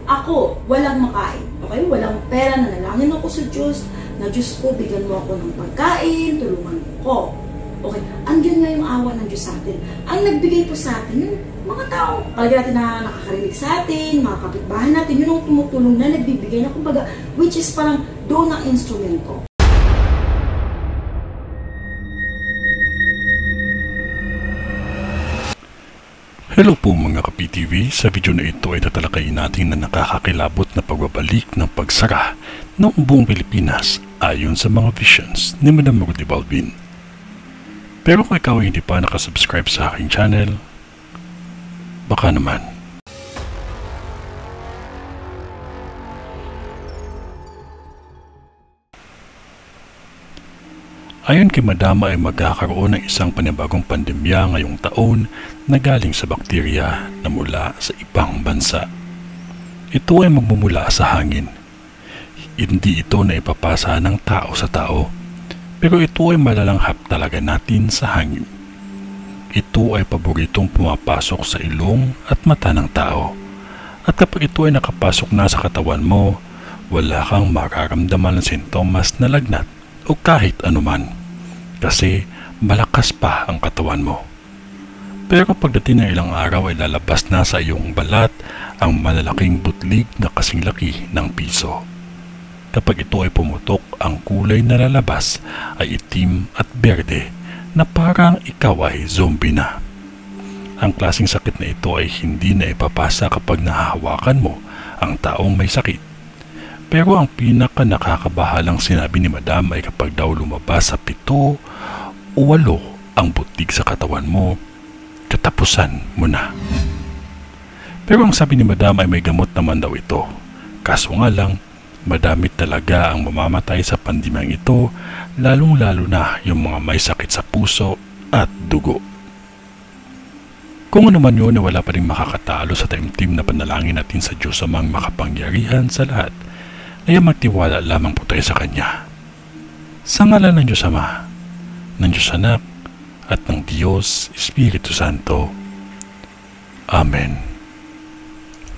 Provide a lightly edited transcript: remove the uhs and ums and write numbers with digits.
ako, walang makain. Okay? Walang pera, nanalangin ako sa Diyos, na Diyos ko, bigyan mo ako ng pagkain, tulungan mo ko. Okay? Andiyan nga yung awa ng Diyos sa atin. Ang nagbigay po sa atin, yung mga tao, palagi natin na nakakarinig sa atin, mga kapitbahay natin, yun ang tumutulong na nagbibigay na, kumbaga, which is parang doon ang instrumento. Hello po mga ka-PTV, sa video na ito ay tatalakayin natin na nakakakilabot na pagbabalik ng pagsara ng buong Pilipinas ayon sa mga visions ni Madam Rudy Balbin. Pero kung ikaw ay hindi pa nakasubscribe sa aking channel, baka naman. Ayon kay Madama ay magkakaroon ng isang panibagong pandemya ngayong taon na galing sa bakterya na mula sa ibang bansa. Ito ay magmumula sa hangin. Hindi ito na ipapasa ng tao sa tao, pero ito ay malalanghap talaga natin sa hangin. Ito ay paboritong pumapasok sa ilong at mata ng tao. At kapag ito ay nakapasok na sa katawan mo, wala kang mararamdaman ng sintomas na lagnat o kahit anuman, kasi malakas pa ang katawan mo. Pero pagdating ng ilang araw ay lalabas na sa iyong balat ang malalaking butlig na kasing laki ng piso. Kapag ito ay pumutok, ang kulay na lalabas ay itim at berde na parang ikaw ay zombie na. Ang klaseng sakit na ito ay hindi na ipapasa kapag nahahawakan mo ang taong may sakit. Pero ang pinaka nakakabahalang sinabi ni Madam ay kapag daw lumabas sa 7 o 8 ang butig sa katawan mo, katapusan mo na. Pero ang sabi ni Madam ay may gamot naman daw ito. Kaso nga lang, madami talaga ang mamamatay sa pandemyang ito, lalong-lalo na yung mga may sakit sa puso at dugo. Kung ano man yun, wala pa rin makakatalo sa taimtim na panalangin natin sa Diyos amang makapangyarihan sa lahat, ay magtiwala lamang po tayo sa Kanya. Sa ngalan ng Diyos Ama, ng Diyos Anak, at ng Diyos Espiritu Santo. Amen.